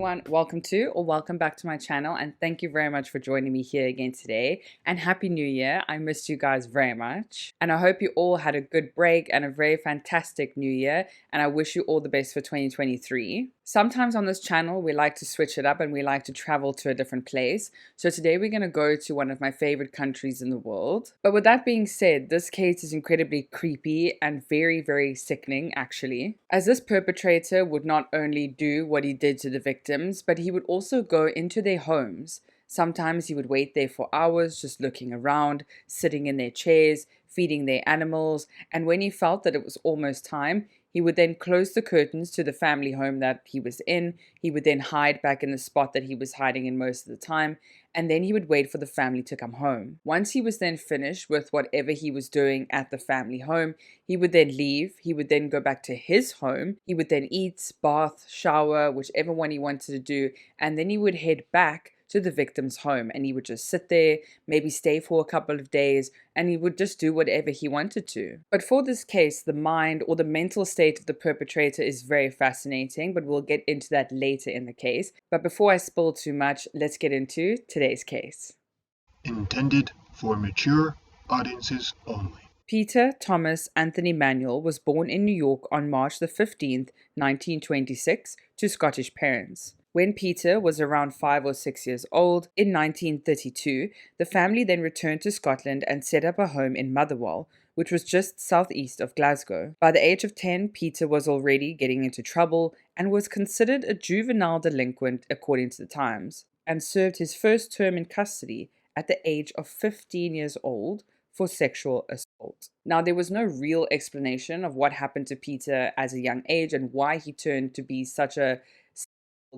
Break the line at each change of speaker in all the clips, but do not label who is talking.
everyone, welcome to or welcome back to my channel, and thank you very much for joining me here again today. And Happy New Year. I missed you guys very much, and I hope you all had a good break and a very fantastic new year, and I wish you all the best for 2023. Sometimes on this channel we like to switch it up and we like to travel to a different place. So today we're going to go to one of my favorite countries in the world. But with that being said, this case is incredibly creepy and very sickening actually, as this perpetrator would not only do what he did to the victims, but he would also go into their homes. Sometimes he would wait there for hours just looking around, sitting in their chairs, feeding their animals, and when he felt that it was almost time, he would then close the curtains to the family home that he was in. He would then hide back in the spot that he was hiding in most of the time, and then he would wait for the family to come home. Once he was then finished with whatever he was doing at the family home, he would then leave. He would then go back to his home. He would then eat, bath, shower, whichever one he wanted to do, and then he would head back to the victim's home, and he would just sit there, maybe stay for a couple of days, and he would just do whatever he wanted to. But for this case, the mind or the mental state of the perpetrator is very fascinating, but we'll get into that later in the case. But before I spill too much, let's get into today's case.
Intended for mature audiences only.
Peter Thomas Anthony Manuel was born in New York on March the 15th, 1926, to Scottish parents. When Peter was around 5 or 6 years old, in 1932, the family then returned to Scotland and set up a home in Motherwell, which was just southeast of Glasgow. By the age of 10, Peter was already getting into trouble and was considered a juvenile delinquent according to the Times, and served his first term in custody at the age of 15 years old for sexual assault. Now, there was no real explanation of what happened to Peter as a young age and why he turned to be such a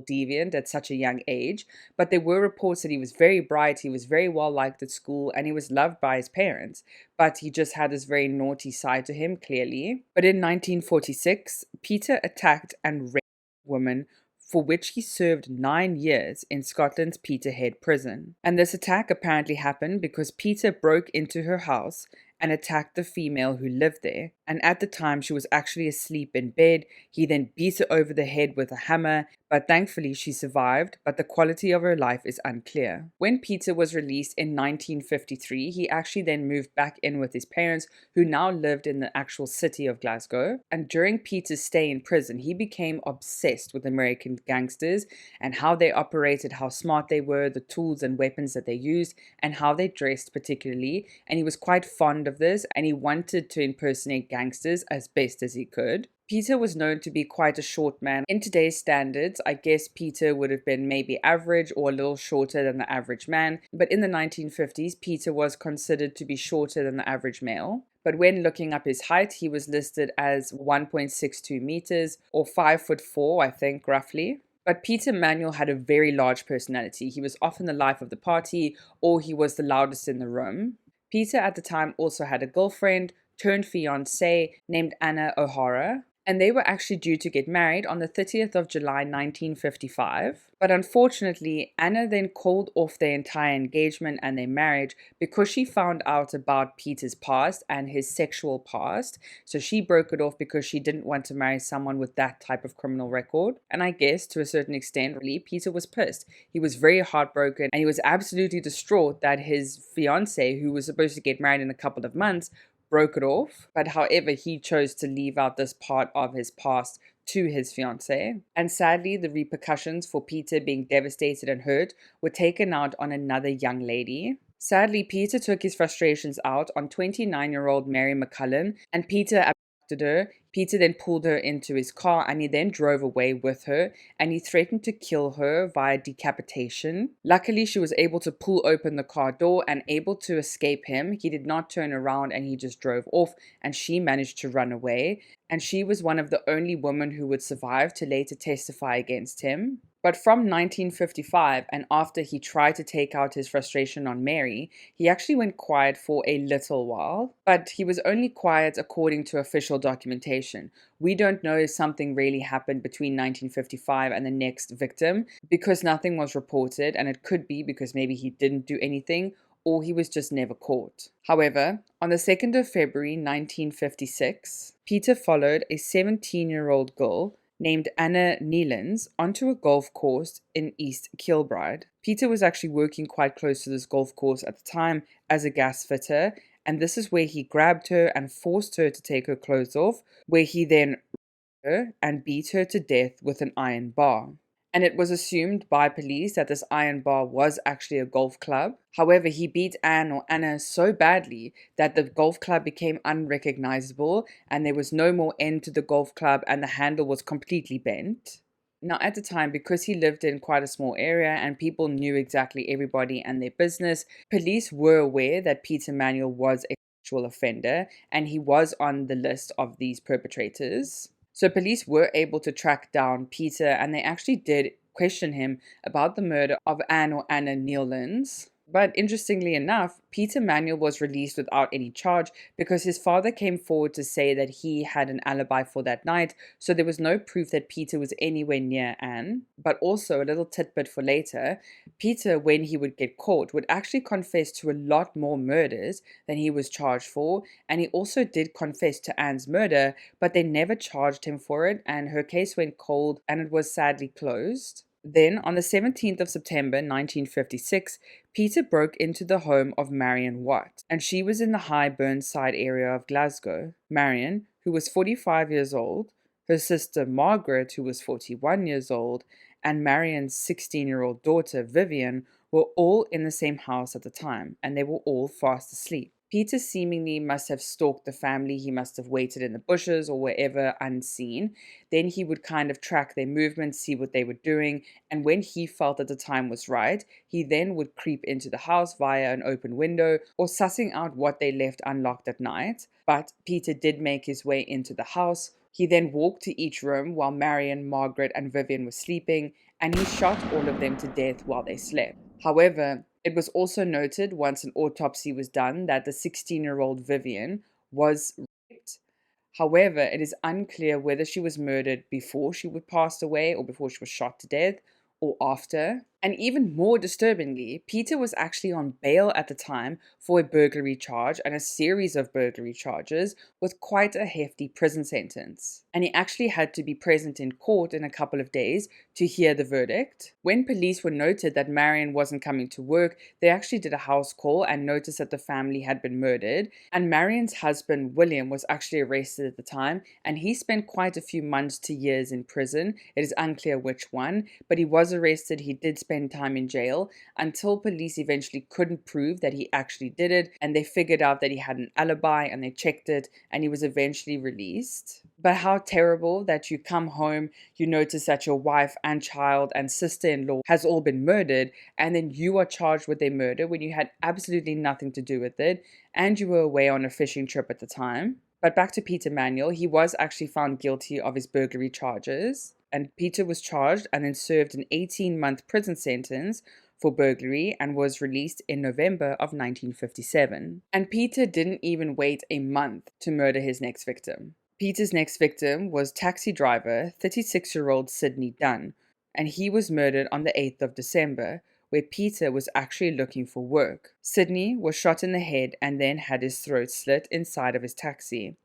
deviant at such a young age, but there were reports that he was very bright, he was very well liked at school, and he was loved by his parents, but he just had this very naughty side to him, clearly. But in 1946, Peter attacked and raped a woman, for which he served 9 years in Scotland's Peterhead prison. And this attack apparently happened because Peter broke into her house and attacked the female who lived there. And at the time, she was actually asleep in bed. He then beat her over the head with a hammer, but thankfully she survived, but the quality of her life is unclear. When Peter was released in 1953, he actually then moved back in with his parents, who now lived in the actual city of Glasgow. And during Peter's stay in prison, he became obsessed with American gangsters and how they operated, how smart they were, the tools and weapons that they used, and how they dressed particularly. And he was quite fond of this, and he wanted to impersonate gangsters as best as he could. Peter was known to be quite a short man. In today's standards, I guess Peter would have been maybe average or a little shorter than the average man, but in the 1950s, Peter was considered to be shorter than the average male. But when looking up his height, he was listed as 1.62 meters or 5'4", I think, roughly. But Peter Manuel had a very large personality. He was often the life of the party, or he was the loudest in the room. Peter at the time also had a girlfriend turned fiancée named Anna O'Hara, and they were actually due to get married on the 30th of July 1955. But unfortunately, Anna then called off their entire engagement and their marriage because she found out about Peter's past and his sexual past. So she broke it off because she didn't want to marry someone with that type of criminal record. And I guess to a certain extent, really, Peter was pissed. He was very heartbroken and he was absolutely distraught that his fiancée, who was supposed to get married in a couple of months, broke it off. But however, he chose to leave out this part of his past to his fiancée. And sadly, the repercussions for Peter being devastated and hurt were taken out on another young lady. Sadly, Peter took his frustrations out on 29-year-old Mary McCullen, and Peter abducted her. Peter then pulled her into his car and he then drove away with her, and he threatened to kill her via decapitation. Luckily, she was able to pull open the car door and able to escape him. He did not turn around and he just drove off, and she managed to run away. And she was one of the only women who would survive to later testify against him. But from 1955, and after he tried to take out his frustration on Mary, he actually went quiet for a little while. But he was only quiet according to official documentation. We don't know if something really happened between 1955 and the next victim, because nothing was reported, and it could be because maybe he didn't do anything, or he was just never caught. However, on the 2nd of February 1956, Peter followed a 17-year-old girl named Anna Neelan's onto a golf course in East Kilbride. Peter was actually working quite close to this golf course at the time as a gas fitter, and this is where he grabbed her and forced her to take her clothes off, where he then raped her and beat her to death with an iron bar. And it was assumed by police that this iron bar was actually a golf club. However, he beat Anne or Anna so badly that the golf club became unrecognizable and there was no more end to the golf club and the handle was completely bent. Now, at the time, because he lived in quite a small area and people knew exactly everybody and their business, police were aware that Peter Manuel was a sexual offender and he was on the list of these perpetrators. So police were able to track down Peter and they actually did question him about the murder of Anne or Anna Neelan's. But interestingly enough, Peter Manuel was released without any charge because his father came forward to say that he had an alibi for that night, so there was no proof that Peter was anywhere near Anne. But also, a little tidbit for later, Peter, when he would get caught, would actually confess to a lot more murders than he was charged for, and he also did confess to Anne's murder, but they never charged him for it, and her case went cold and it was sadly closed. Then, on the 17th of September 1956, Peter broke into the home of Marion Watt, and she was in the High Burnside area of Glasgow. Marion, who was 45 years old, her sister Margaret, who was 41 years old, and Marion's 16-year-old daughter Vivian were all in the same house at the time, and they were all fast asleep. Peter seemingly must have stalked the family. He must have waited in the bushes or wherever unseen. Then he would kind of track their movements, see what they were doing, and when he felt that the time was right, he then would creep into the house via an open window or sussing out what they left unlocked at night. But Peter did make his way into the house. He then walked to each room while Marion, Margaret, and Vivian were sleeping, and he shot all of them to death while they slept. However, it was also noted once an autopsy was done that the 16-year-old Vivian was raped. However, it is unclear whether she was murdered before she would pass away or before she was shot to death or after. And even more disturbingly, Peter was actually on bail at the time for a burglary charge and a series of burglary charges with quite a hefty prison sentence. And he actually had to be present in court in a couple of days to hear the verdict. When police were noted that Marion wasn't coming to work, they actually did a house call and noticed that the family had been murdered. And Marion's husband, William, was actually arrested at the time, and he spent quite a few months to years in prison. It is unclear which one, but he was arrested. He did spend time in jail until police eventually couldn't prove that he actually did it, and they figured out that he had an alibi and they checked it, and he was eventually released. But how terrible that you come home, you notice that your wife and child and sister-in-law has all been murdered, and then you are charged with their murder when you had absolutely nothing to do with it, and you were away on a fishing trip at the time. But back to Peter Manuel, he was actually found guilty of his burglary charges, and Peter was charged and then served an 18-month prison sentence for burglary and was released in November of 1957. And Peter didn't even wait a month to murder his next victim. Peter's next victim was taxi driver 36-year-old Sydney Dunn, and he was murdered on the 8th of December, where Peter was actually looking for work. Sydney was shot in the head and then had his throat slit inside of his taxi.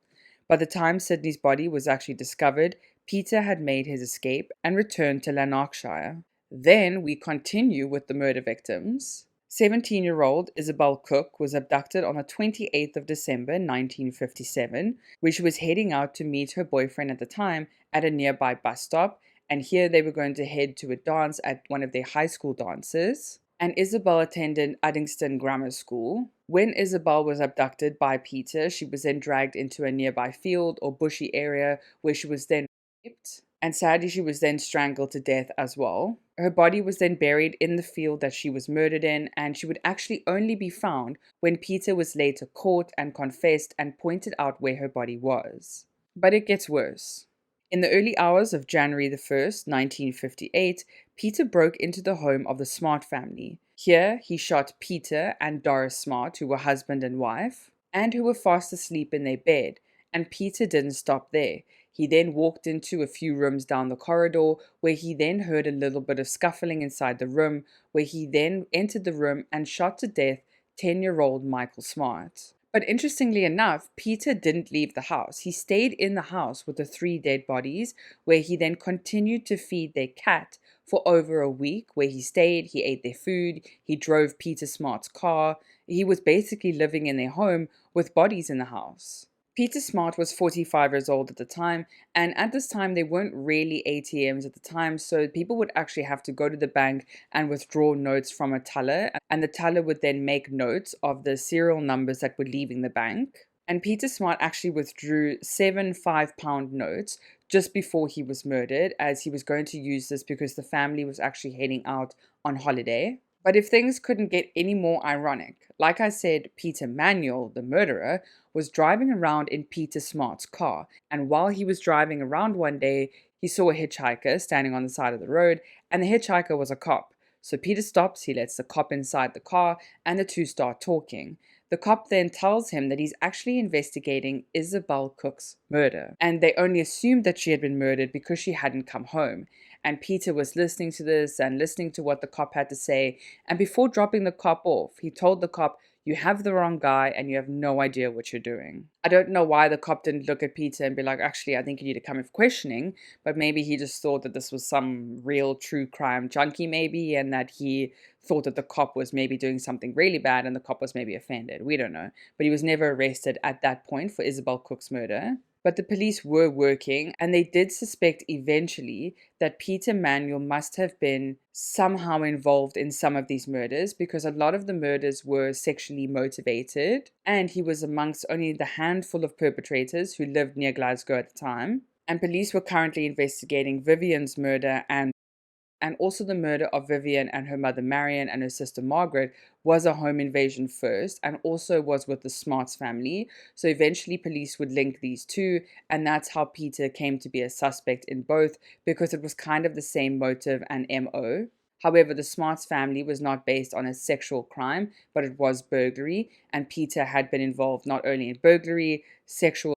By the time Sydney's body was actually discovered, Peter had made his escape and returned to Lanarkshire. Then we continue with the murder victims. 17-year-old Isabel Cook was abducted on the 28th of December 1957, where she was heading out to meet her boyfriend at the time at a nearby bus stop, and here they were going to head to a dance at one of their high school dances. And Isabel attended Uddingston Grammar School. When Isabel was abducted by Peter, she was then dragged into a nearby field or bushy area where she was then raped. And sadly, she was then strangled to death as well. Her body was then buried in the field that she was murdered in, and she would actually only be found when Peter was later caught and confessed and pointed out where her body was. But it gets worse. In the early hours of January the 1st, 1958, Peter broke into the home of the Smart family. Here, he shot Peter and Doris Smart, who were husband and wife, and who were fast asleep in their bed. And Peter didn't stop there. He then walked into a few rooms down the corridor, where he then heard a little bit of scuffling inside the room, where he then entered the room and shot to death 10-year-old Michael Smart. But interestingly enough, Peter didn't leave the house. He stayed in the house with the three dead bodies, where he then continued to feed their cat for over a week, where he stayed, he ate their food, he drove Peter Smart's car. He was basically living in their home with bodies in the house. Peter Smart was 45 years old at the time, and at this time, there weren't really ATMs at the time, so people would actually have to go to the bank and withdraw notes from a teller, and the teller would then make notes of the serial numbers that were leaving the bank. And Peter Smart actually withdrew seven £5 notes just before he was murdered, as he was going to use this because the family was actually heading out on holiday. But if things couldn't get any more ironic, like I said, Peter Manuel, the murderer, was driving around in Peter Smart's car. And while he was driving around one day, he saw a hitchhiker standing on the side of the road, and the hitchhiker was a cop. So Peter stops, he lets the cop inside the car, and the two start talking. The cop then tells him that he's actually investigating Isabel Cook's murder, and they only assumed that she had been murdered because she hadn't come home. And Peter was listening to this and listening to what the cop had to say, and before dropping the cop off, he told the cop, "You have the wrong guy and you have no idea what you're doing." I don't know why the cop didn't look at Peter and be like, "Actually, I think you need to come in for questioning," but maybe he just thought that this was some real true crime junkie maybe, and that he thought that the cop was maybe doing something really bad and the cop was maybe offended. We don't know. But he was never arrested at that point for Isabel Cook's murder. But the police were working, and they did suspect eventually that Peter Manuel must have been somehow involved in some of these murders, because a lot of the murders were sexually motivated, and he was amongst only the handful of perpetrators who lived near Glasgow at the time. And police were currently investigating Vivian's murder, and also the murder of Vivian and her mother Marion and her sister Margaret was a home invasion first, and also was with the Smarts family. So eventually police would link these two, and that's how Peter came to be a suspect in both, because it was kind of the same motive and MO. However, the Smarts family was not based on a sexual crime, but it was burglary, and Peter had been involved not only in burglary, sexual.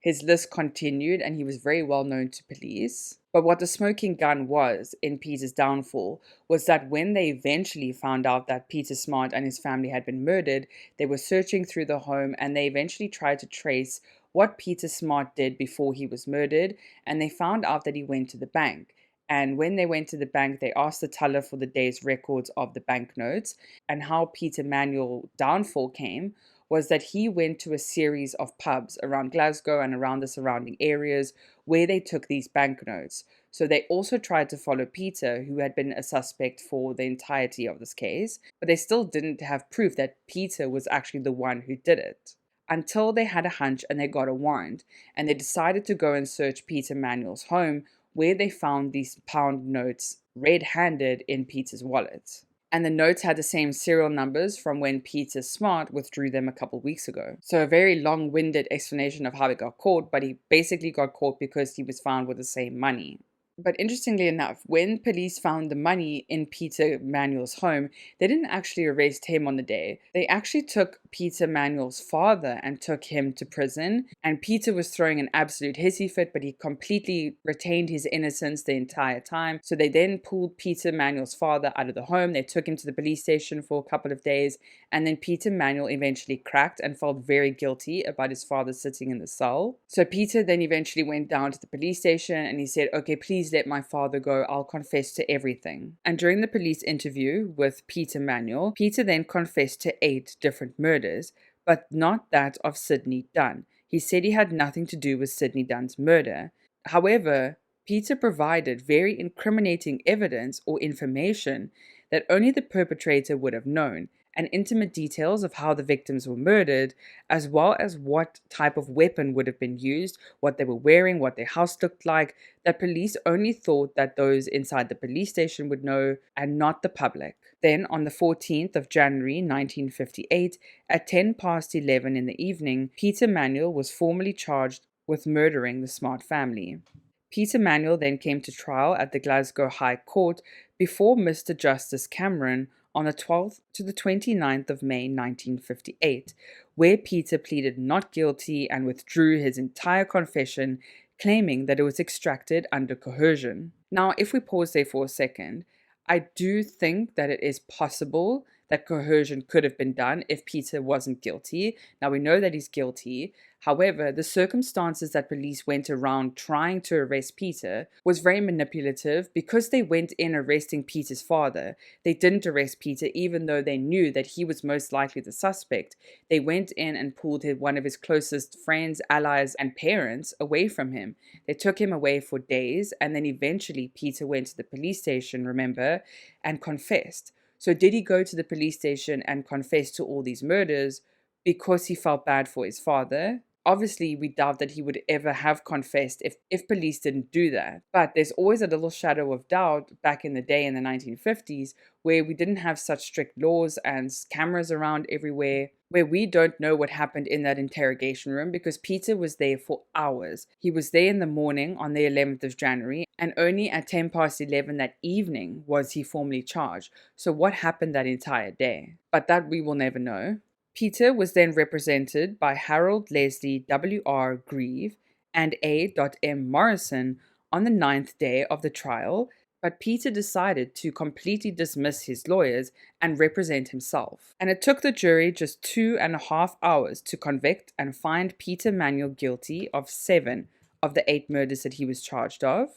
His list continued, and he was very well known to police. But what the smoking gun was in Peter's downfall was that when they eventually found out that Peter Smart and his family had been murdered, they were searching through the home, and they eventually tried to trace what Peter Smart did before he was murdered, and they found out that he went to the bank. And when they went to the bank, they asked the teller for the day's records of the banknotes. And how Peter Manuel downfall came was that he went to a series of pubs around Glasgow and around the surrounding areas where they took these banknotes. So they also tried to follow Peter, who had been a suspect for the entirety of this case, but they still didn't have proof that Peter was actually the one who did it. Until they had a hunch and they got a warrant, and they decided to go and search Peter Manuel's home, where they found these pound notes red-handed in Peter's wallet. And the notes had the same serial numbers from when Peter Smart withdrew them a couple weeks ago. So a very long-winded explanation of how he got caught, but he basically got caught because he was found with the same money. But interestingly enough, when police found the money in Peter Manuel's home, they didn't actually arrest him on the day. They actually took Peter Manuel's father and took him to prison. And Peter was throwing an absolute hissy fit, but he completely retained his innocence the entire time. So they then pulled Peter Manuel's father out of the home. They took him to the police station for a couple of days. And then Peter Manuel eventually cracked and felt very guilty about his father sitting in the cell. So Peter then eventually went down to the police station and he said, "Okay, please let my father go. I'll confess to everything." And during the police interview with Peter Manuel, Peter then confessed to 8 different murders, but not that of Sydney Dunn. He said he had nothing to do with Sydney Dunn's murder. However, Peter provided very incriminating evidence or information that only the perpetrator would have known, and intimate details of how the victims were murdered, as well as what type of weapon would have been used, what they were wearing, what their house looked like, that police only thought that those inside the police station would know, and not the public. Then, on the 14th of January 1958, at 11:10 in the evening, Peter Manuel was formally charged with murdering the Smart family. Peter Manuel then came to trial at the Glasgow High Court before Mr. Justice Cameron on the 12th to the 29th of May 1958, where Peter pleaded not guilty and withdrew his entire confession, claiming that it was extracted under coercion. Now, if we pause there for a second, I do think that it is possible that coercion could have been done if Peter wasn't guilty. Now we know that he's guilty. However, the circumstances that police went around trying to arrest Peter was very manipulative because they went in arresting Peter's father. They didn't arrest Peter even though they knew that he was most likely the suspect. They went in and pulled one of his closest friends, allies, and parents away from him. They took him away for days, and then eventually Peter went to the police station, remember, and confessed. So did he go to the police station and confess to all these murders because he felt bad for his father? Obviously, we doubt that he would ever have confessed if police didn't do that. But there's always a little shadow of doubt back in the day in the 1950s where we didn't have such strict laws and cameras around everywhere, where we don't know what happened in that interrogation room because Peter was there for hours. He was there in the morning on the 11th of January, and only at 10 past 11 that evening was he formally charged. So what happened that entire day? But that we will never know. Peter was then represented by Harold Leslie W.R. Grieve and A.M. Morrison on the 9th day of the trial, but Peter decided to completely dismiss his lawyers and represent himself. And it took the jury just 2.5 hours to convict and find Peter Manuel guilty of 7 of the 8 murders that he was charged of.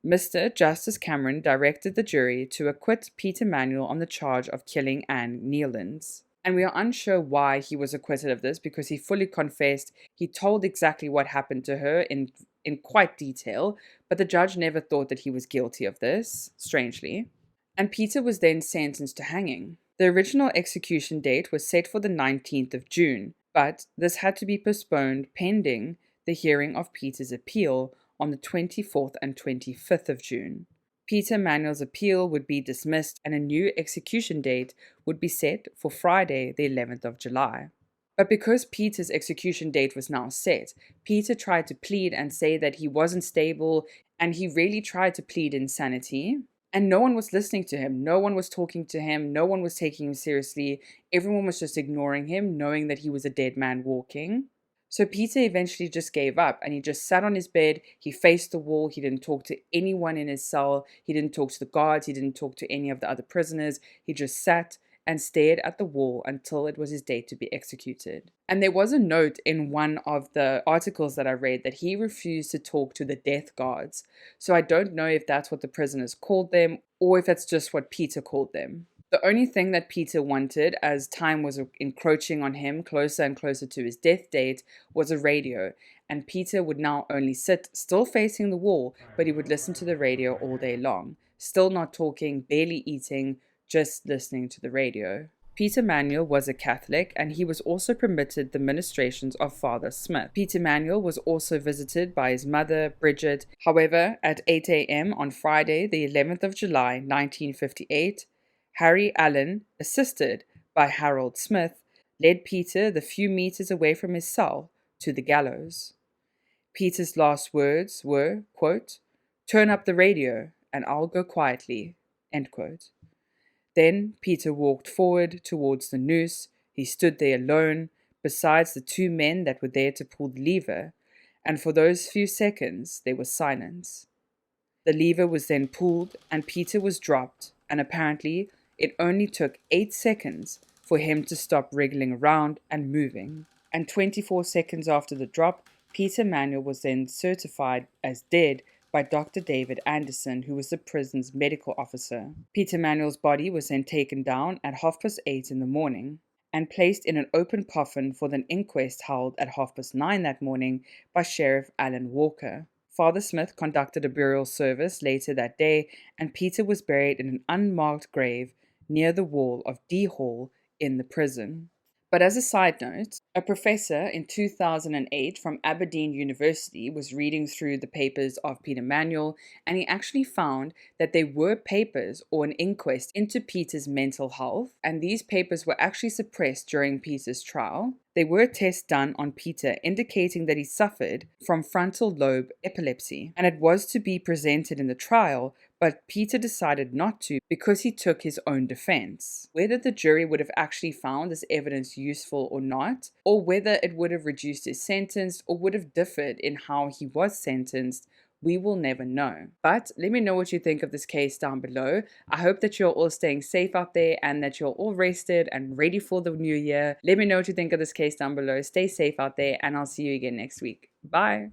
Mr. Justice Cameron directed the jury to acquit Peter Manuel on the charge of killing Anne Neelan. And we are unsure why he was acquitted of this because he fully confessed. He told exactly what happened to her in quite detail, but the judge never thought that he was guilty of this, strangely. And Peter was then sentenced to hanging. The original execution date was set for the 19th of June, but this had to be postponed pending the hearing of Peter's appeal on the 24th and 25th of June. Peter Manuel's appeal would be dismissed and a new execution date would be set for Friday, the 11th of July. But because Peter's execution date was now set, Peter tried to plead and say that he wasn't stable, and he really tried to plead insanity. And no one was listening to him. No one was talking to him. No one was taking him seriously. Everyone was just ignoring him, knowing that he was a dead man walking. So Peter eventually just gave up and he just sat on his bed. He faced the wall. He didn't talk to anyone in his cell. He didn't talk to the guards. He didn't talk to any of the other prisoners. He just sat and stared at the wall until it was his date to be executed. And there was a note in one of the articles that I read that he refused to talk to the death guards. So I don't know if that's what the prisoners called them or if that's just what Peter called them. The only thing that Peter wanted, as time was encroaching on him closer and closer to his death date, was a radio. And Peter would now only sit, still facing the wall, but he would listen to the radio all day long. Still not talking, barely eating, just listening to the radio. Peter Manuel was a Catholic, and he was also permitted the ministrations of Father Smith. Peter Manuel was also visited by his mother, Bridget. However, at 8 a.m. on Friday, the 11th of July, 1958, Harry Allen, assisted by Harold Smith, led Peter the few meters away from his cell to the gallows. Peter's last words were, quote, "Turn up the radio and I'll go quietly," end quote. Then Peter walked forward towards the noose. He stood there alone, besides the 2 men that were there to pull the lever, and for those few seconds there was silence. The lever was then pulled and Peter was dropped, and apparently it only took 8 seconds for him to stop wriggling around and moving. And 24 seconds after the drop, Peter Manuel was then certified as dead by Dr. David Anderson, who was the prison's medical officer. Peter Manuel's body was then taken down at 8:30 in the morning and placed in an open coffin for the inquest held at 9:30 that morning by Sheriff Alan Walker. Father Smith conducted a burial service later that day, and Peter was buried in an unmarked grave near the wall of D Hall in the prison. But as a side note, a professor in 2008 from Aberdeen University was reading through the papers of Peter Manuel, and he actually found that there were papers or an inquest into Peter's mental health, and these papers were actually suppressed during Peter's trial. There were tests done on Peter indicating that he suffered from frontal lobe epilepsy, and it was to be presented in the trial, but Peter decided not to because he took his own defense. Whether the jury would have actually found this evidence useful or not, or whether it would have reduced his sentence or would have differed in how he was sentenced, We will never know. But let me know what you think of this case down below. I hope that you're all staying safe out there and that you're all rested and ready for the new year. Let me know what you think of this case down below. Stay safe out there, and I'll see you again next week. Bye.